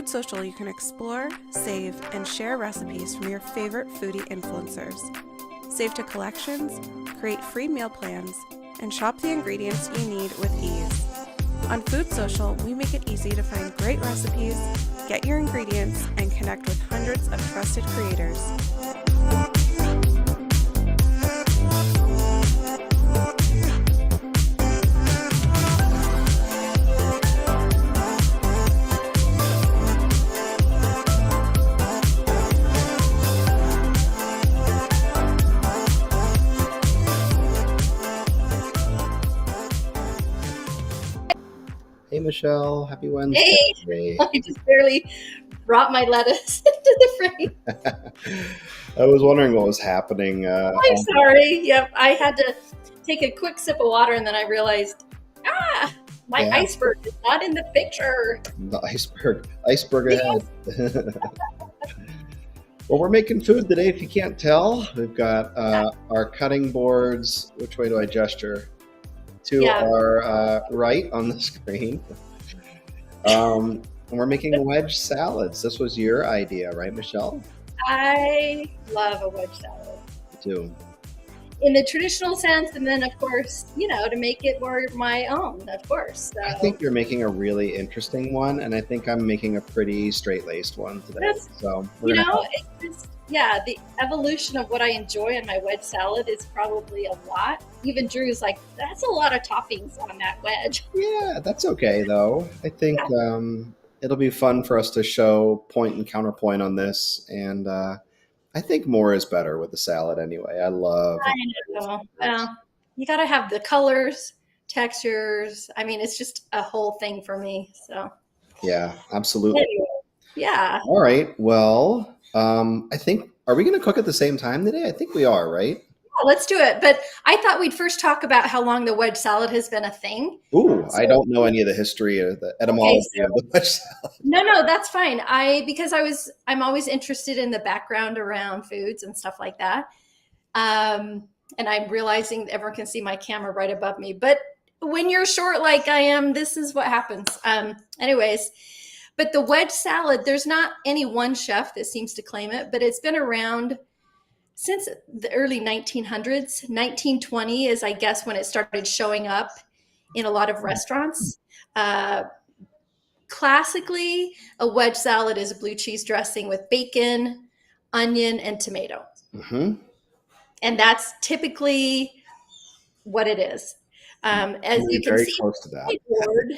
FoodSocial, you can explore, save, and share recipes from your favorite foodie influencers. Save to collections, create free meal plans, and shop the ingredients you need with ease. On FoodSocial, we make it easy to find great recipes, get your ingredients, and connect with hundreds of trusted creators. Hey, Michelle. Happy Wednesday. Hey, I just barely brought my lettuce into the frame. I was wondering what was happening. I'm sorry. Yep, I had to take a quick sip of water, and then I realized, my iceberg is not in the picture. The iceberg ahead. Well, we're making food today, if you can't tell. We've got our cutting boards. Which way do I gesture? To our right on the screen. And we're making wedge salads. This was your idea, right, Michelle? I love a wedge salad. Me too. In the traditional sense, and then, of course, to make it more my own, of course. So. I think you're making a really interesting one, and I think I'm making a pretty straight-laced one today. So the evolution of what I enjoy in my wedge salad is probably a lot. Even Drew's like, that's a lot of toppings on that wedge. Yeah, that's okay, though. I think it'll be fun for us to show point and counterpoint on this, and I think more is better with the salad anyway. I know. Well, you got to have the colors, textures. I mean, it's just a whole thing for me. So. Yeah, absolutely. Anyway, yeah. All right. Well, I think, are we going to cook at the same time today? I think we are, right? Yeah, let's do it. But I thought we'd first talk about how long the wedge salad has been a thing. Ooh, I don't know any of the history or the etymology of the wedge salad. No, that's fine. I'm always interested in the background around foods and stuff like that. And I'm realizing everyone can see my camera right above me. But when you're short like I am, this is what happens. Anyways, but the wedge salad, there's not any one chef that seems to claim it, but it's been around since the early 1900s. 1920 is, I guess, when it started showing up in a lot of restaurants. Classically, a wedge salad is a blue cheese dressing with bacon, onion, and tomato. Mm-hmm. And that's typically what it is. As you can see, close to that. Board,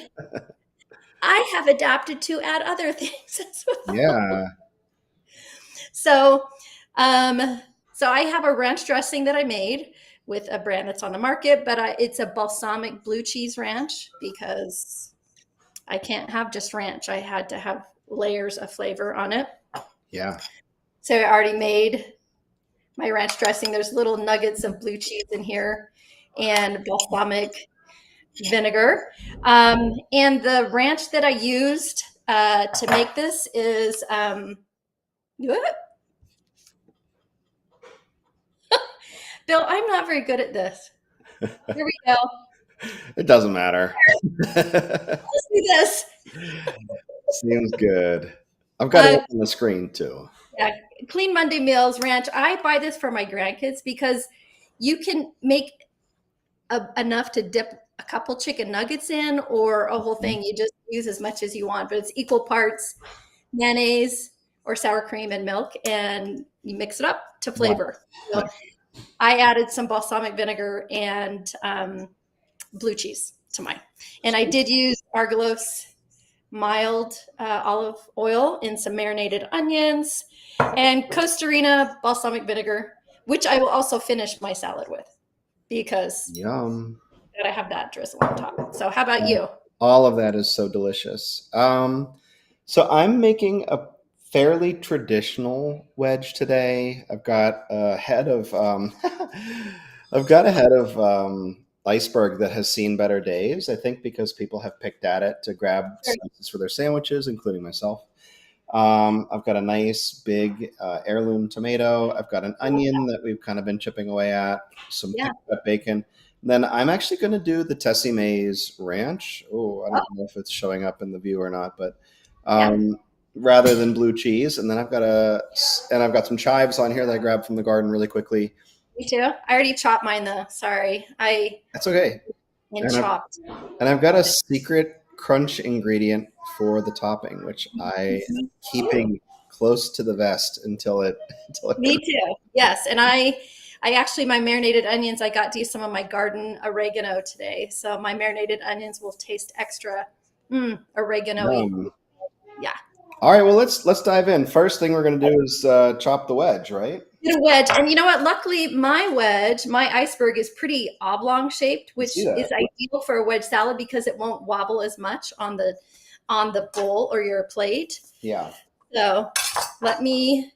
I have adapted to add other things as well. Yeah. So I have a ranch dressing that I made with a brand that's on the market, but it's a balsamic blue cheese ranch because I can't have just ranch. I had to have layers of flavor on it. Yeah. So I already made my ranch dressing. There's little nuggets of blue cheese in here and balsamic vinegar. And the ranch that I used to make this is Bill, I'm not very good at this. Here we go. It doesn't matter. Let's do this. Seems good. I've got it on the screen too. Yeah, Clean Monday Meals Ranch. I buy this for my grandkids because you can make enough to dip a couple chicken nuggets in or a whole thing. You just use as much as you want, but it's equal parts mayonnaise or sour cream and milk, and you mix it up to flavor. Wow. So I added some balsamic vinegar and blue cheese to mine. And I did use Argelos mild olive oil in some marinated onions and Costa Rica balsamic vinegar, which I will also finish my salad with because yum. I gotta have that drizzle on top. So how about you? All of that is so delicious. So I'm making a fairly traditional wedge today. I've got a head of iceberg that has seen better days, I think, because people have picked at it to grab slices for their sandwiches, including myself. I've got a nice big heirloom tomato. I've got an onion that we've kind of been chipping away at, some cut bacon. Then I'm actually going to do the Tessie Mae's ranch. Oh, I don't know if it's showing up in the view or not, but rather than blue cheese. And then I've got some chives on here that I grabbed from the garden really quickly. Me too. I already chopped mine though. Sorry. I That's okay. and And I've chopped. and I've got a secret crunch ingredient for the topping, which I am keeping close to the vest until it Me too. Yes, and I actually my marinated onions. I got to use some of my garden oregano today, so my marinated onions will taste extra oregano-y. Yum. Yeah, All right, well let's dive in. First thing we're gonna do is chop the wedge, right? get a wedge, and you know what? Luckily, my wedge, my iceberg, is pretty oblong shaped, I which see that. is ideal for a wedge salad because it won't wobble as much on the bowl or your plate. Yeah. So let me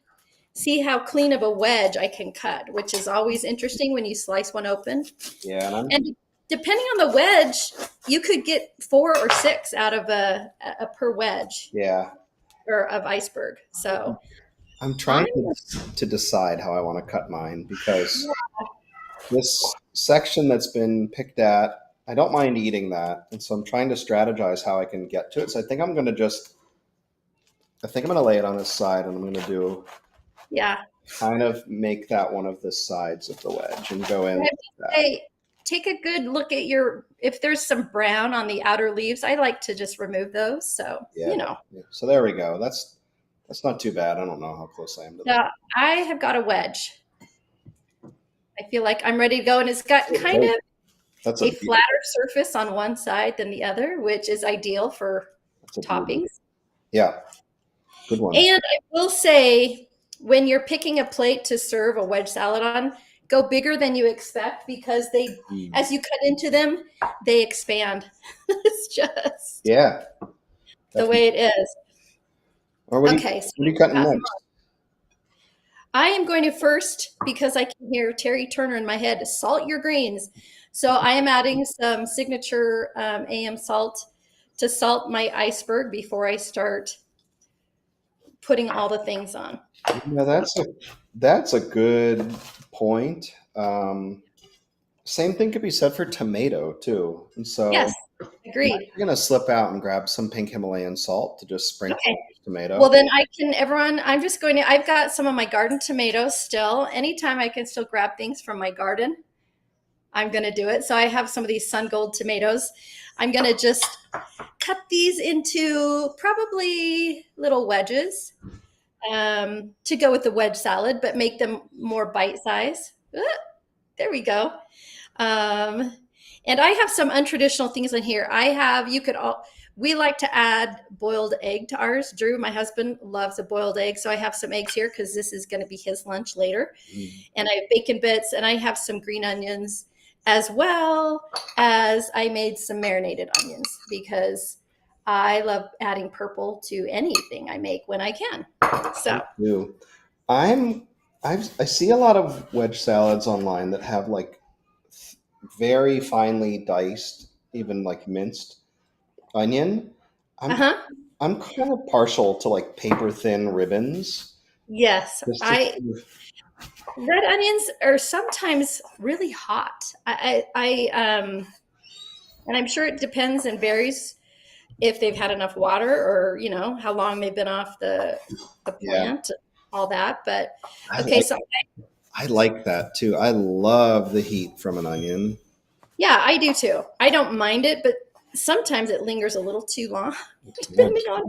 see how clean of a wedge I can cut, which is always interesting when you slice one open. Yeah, and I'm And depending on the wedge, you could get 4 or 6 out of a per wedge yeah. or of iceberg. So I'm trying I'm to decide how I want to cut mine because this section that's been picked at, I don't mind eating that. And so I'm trying to strategize how I can get to it. So I think I'm going to lay it on this side and I'm going to do yeah. kind of make that one of the sides of the wedge and go in I like would that. say take a good look at if there's some brown on the outer leaves. I like to just remove those. So Yeah. Yeah. So there we go. That's not too bad. I don't know how close I am to So that. I have got a wedge. I feel like I'm ready to go, and it's got kind of That's a flatter surface on one side than the other, which is ideal for that's a toppings. yeah. Good one. And I will say, when you're picking a plate to serve a wedge salad on, go bigger than you expect because as you cut into them, they expand. It's just Yeah. the way it is. Or what Okay, so are you cutting pass them next? on. I am going to first, because I can hear Terry Turner in my head, salt your greens. So I am adding some signature AM salt to salt my iceberg before I start putting all the things on. Yeah, that's a good point. Same thing could be said for tomato too. And so Yes, agreed. I'm gonna slip out and grab some pink Himalayan salt to just sprinkle Okay. on tomato. Well, then I'm just going to, I've got some of my garden tomatoes still. Anytime I can still grab things from my garden, I'm going to do it. So I have some of these sun gold tomatoes. I'm going to just cut these into probably little wedges to go with the wedge salad, but make them more bite size. There we go. And I have some untraditional things in here. We like to add boiled egg to ours. Drew, my husband, loves a boiled egg. So I have some eggs here because this is going to be his lunch later. And I have bacon bits and I have some green onions as well as I made some marinated onions because I love adding purple to anything I make when I can. So Too. I'm I see a lot of wedge salads online that have like very finely diced, even like minced onion. I'm uh-huh. I'm kind of partial to like paper thin ribbons. Yes, Just to red onions are sometimes really hot. And I'm sure it depends and varies if they've had enough water or how long they've been off the yeah, plant, all that. But I okay, like so I like that too. I love the heat from an onion. yeah, I do too. I don't mind it, but sometimes it lingers a little too long, Yeah. depending on.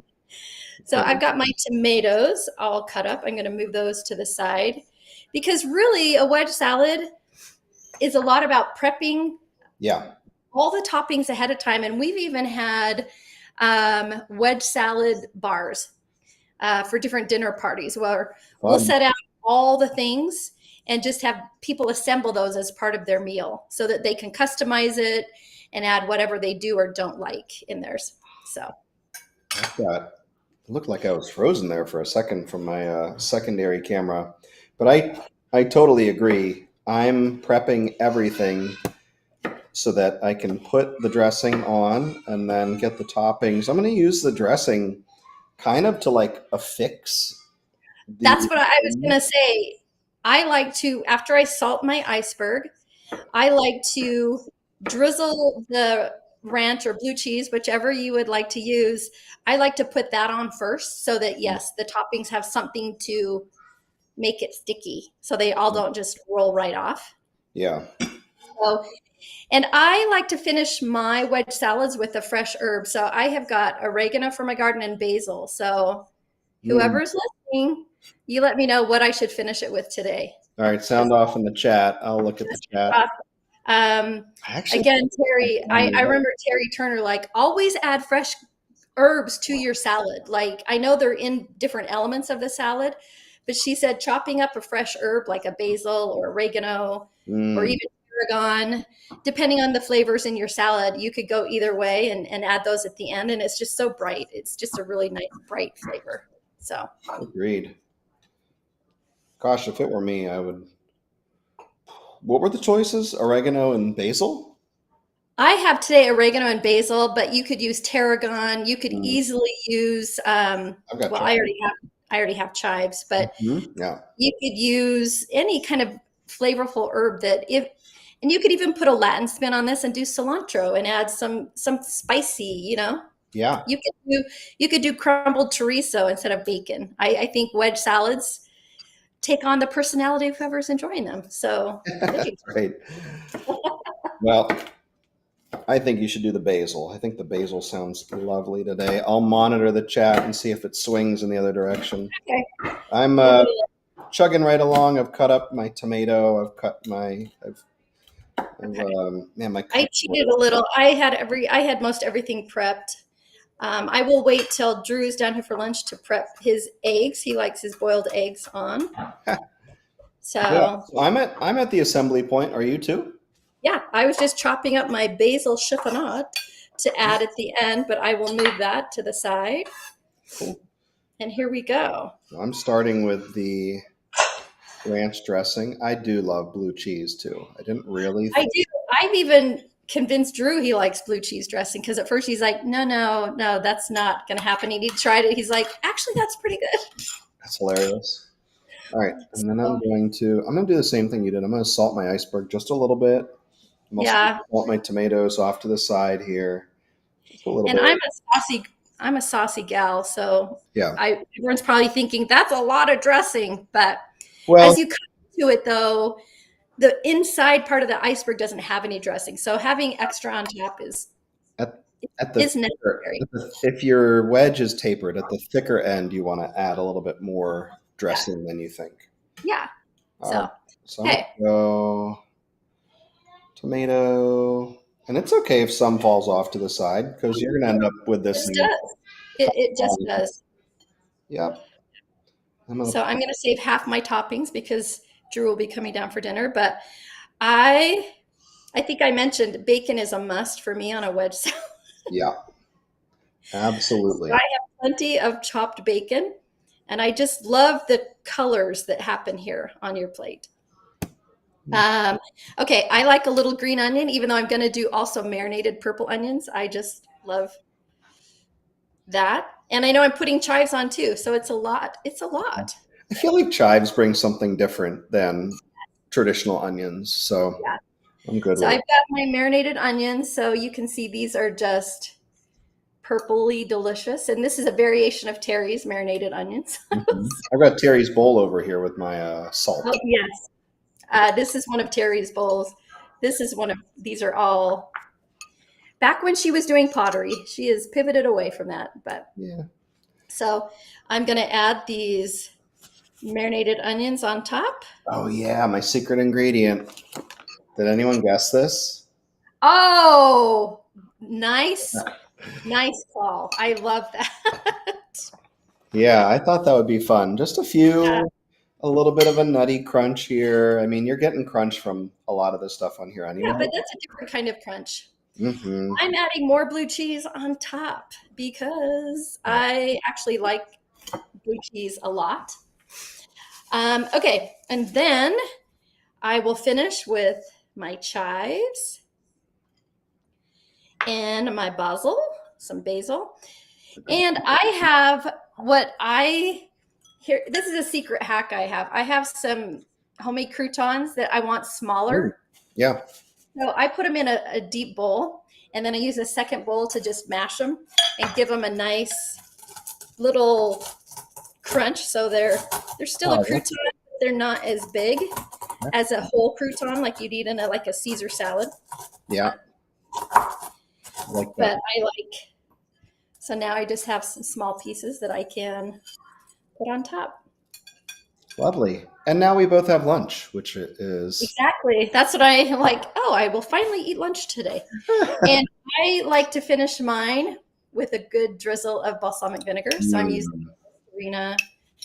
So I've got my tomatoes all cut up. I'm going to move those to the side because really a wedge salad is a lot about prepping Yeah. all the toppings ahead of time. And we've even had wedge salad bars for different dinner parties where we'll Fun. set out all the things and just have people assemble those as part of their meal so that they can customize it and add whatever they do or don't like in theirs. So I've got it looked like I was frozen there for a second from my secondary camera, but I totally agree. I'm prepping everything so that I can put the dressing on and then get the toppings. I'm going to use the dressing kind of to like affix that's the. what I was going to say. I like to, after I salt my iceberg, I like to drizzle the ranch or blue cheese, whichever you would like to use, I like to put that on first so that, yes, the toppings have something to make it sticky so they all don't just roll right off. Yeah. So, and I like to finish my wedge salads with a fresh herb. So I have got oregano from my garden and basil. So Mm. whoever's listening, you let me know what I should finish it with today. All right, sound off in the chat. I'll look at the chat. Actually, again, Terry, I remember Terry Turner, like, always add fresh herbs to your salad. Like, I know they're in different elements of the salad, but she said chopping up a fresh herb like a basil or oregano or even tarragon, depending on the flavors in your salad, you could go either way and add those at the end. And it's just so bright. It's just a really nice, bright flavor. So agreed. Gosh, if it were me, I would. What were the choices? Oregano and basil? I have today oregano and basil, but you could use tarragon. You could easily use, well, I already have chives, but yeah, you could use any kind of flavorful herb and you could even put a Latin spin on this and do cilantro and add some spicy, yeah. You could do crumbled chorizo instead of bacon. I think wedge salads take on the personality of whoever's enjoying them. So That's great. Well, I think you should do the basil. I think the basil sounds lovely today. I'll monitor the chat and see if it swings in the other direction. Okay. I'm chugging right along. I've cut up my tomato. I've cut my. I cheated a little. I had most everything prepped. I will wait till Drew's down here for lunch to prep his eggs. He likes his boiled eggs on. So I'm at the assembly point. Are you too? Yeah, I was just chopping up my basil chiffonade to add at the end, but I will move that to the side. Cool. And here we go. I'm starting with the ranch dressing. I do love blue cheese too. I didn't really. I do. I've even convinced Drew he likes blue cheese dressing because at first he's like, no, that's not going to happen. He tried it. He's like, actually, that's pretty good. That's hilarious. All right, and then I'm going to do the same thing you did. I'm going to salt my iceberg just a little bit. Salt my tomatoes off to the side here. Just a little bit. I'm a saucy gal, so yeah. Everyone's probably thinking that's a lot of dressing, but as you cut to it, though, the inside part of the iceberg doesn't have any dressing, so having extra on top is necessary. If your wedge is tapered at the thicker end, you want to add a little bit more dressing than you think. Yeah. So I'm gonna go tomato, and it's okay if some falls off to the side because you're gonna end up with this. It just does. Yep. I'm gonna save half my toppings because Drew will be coming down for dinner. But I think I mentioned bacon is a must for me on a wedge salad. Yeah. Absolutely. So I have plenty of chopped bacon, and I just love the colors that happen here on your plate. Okay, I like a little green onion, even though I'm going to do also marinated purple onions. I just love that. And I know I'm putting chives on too, so it's a lot. I feel like chives bring something different than traditional onions, so yeah. I'm good with it. I've got my marinated onions, so you can see these are just purpley delicious. And this is a variation of Terry's marinated onions. I've got Terry's bowl over here with my salt. Oh, yes. This is one of Terry's bowls. These are all back when she was doing pottery. She has pivoted away from that, but yeah. So I'm going to add these marinated onions on top. Oh yeah, my secret ingredient. Did anyone guess this? Oh, nice call. I love that. Yeah, I thought that would be fun. Just a little bit of a nutty crunch here. I mean, you're getting crunch from a lot of the stuff on here anyway. Yeah, but that's a different kind of crunch. Mm-hmm. I'm adding more blue cheese on top because I actually like blue cheese a lot. Okay, and then I will finish with my chives and my some basil. And I have this is a secret hack I have. I have some homemade croutons that I want smaller. Yeah. So I put them in a deep bowl, and then I use a second bowl to just mash them and give them a nice little crunch. So they're still a Oh, crouton, but they're not as big as a whole crouton like you'd eat in like a Caesar salad. yeah, I like But that. I like, so now I just have some small pieces that I can put on top. Lovely. And now we both have lunch, which is Exactly. That's what I like. Oh, I will finally eat lunch today. And I like to finish mine with a good drizzle of balsamic vinegar. So I'm using Arena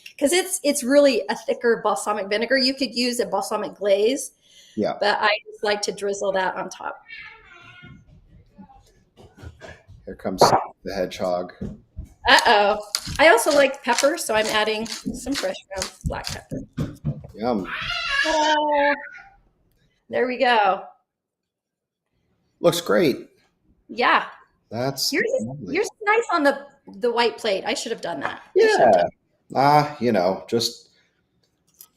because it's really a thicker balsamic vinegar. You could use a balsamic glaze, yeah. but I just like to drizzle that on top. Here comes the hedgehog. Uh-oh. I also like pepper, so I'm adding some fresh ground black pepper. Yum. Ta-da! There we go. Looks great. Yeah. That's Yours lovely. is nice on the white plate. I should have done that. Yeah. Just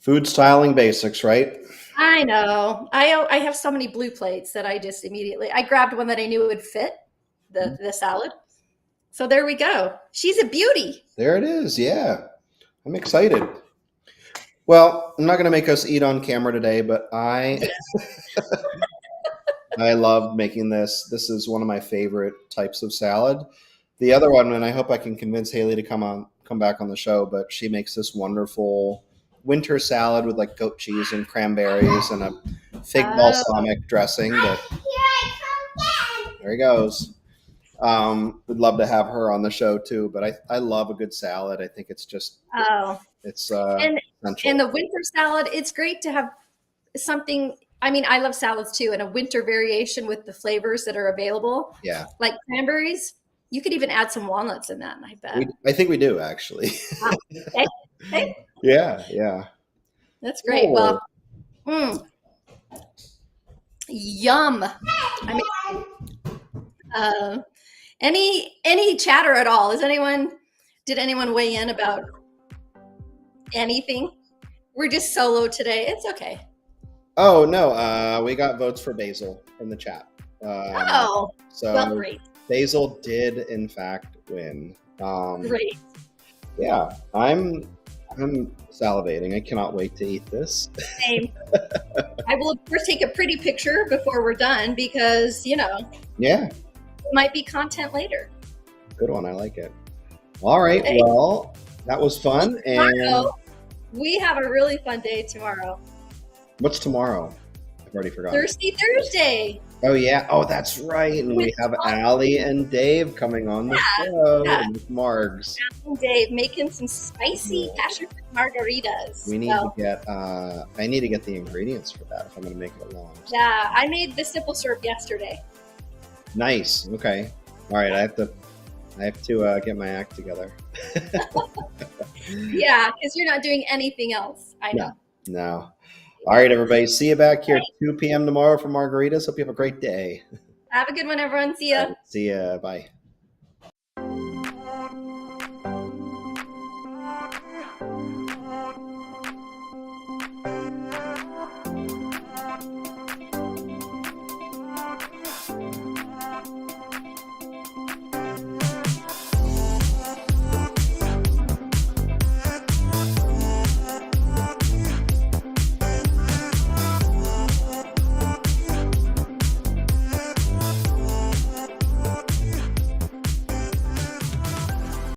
food styling basics, right? I know. I have so many blue plates that I just immediately I grabbed one that I knew would fit the salad. So there we go. She's a beauty. There it is. Yeah. I'm excited. Well, I'm not going to make us eat on camera today, but I love making this. This is one of my favorite types of salad. The other one, and I hope I can convince Haley to come back on the show, but she makes this wonderful winter salad with like goat cheese and cranberries and a fig balsamic dressing. But there he goes. Would love to have her on the show too, but I love a good salad. I think it's just it's and essential. and the winter salad, it's great to have something. I mean, I love salads too, and a winter variation with the flavors that are available. Yeah, like cranberries. You could even add some walnuts in that, I bet. I think we do actually. Okay. Yeah. That's great. Cool. Well, yum. I mean, any chatter at all? Did anyone weigh in about anything? We're just solo today. It's okay. Oh no, we got votes for basil in the chat. So well, great. Basil did in fact win. Great. Yeah, I'm salivating. I cannot wait to eat this. Same. I will of course take a pretty picture before we're done because Yeah, it might be content later. good one. I like it. All right. Okay. Well, that was fun. And We have a really fun day tomorrow. what's tomorrow? I've already forgotten. Thirsty Thursday. Oh yeah. Oh, that's right. And we have Allie and Dave coming on the show with Margs. And Dave making some spicy passion fruit margaritas. We need to get. I need to get the ingredients for that if I'm going to make it along. Yeah, I made the simple syrup yesterday. Nice. Okay. All right. I have to get my act together. Yeah, because you're not doing anything else. I know. No. All right, everybody. See you back here at 2 p.m. tomorrow for margaritas. Hope you have a great day. Have a good one, everyone. See ya. See ya. Bye.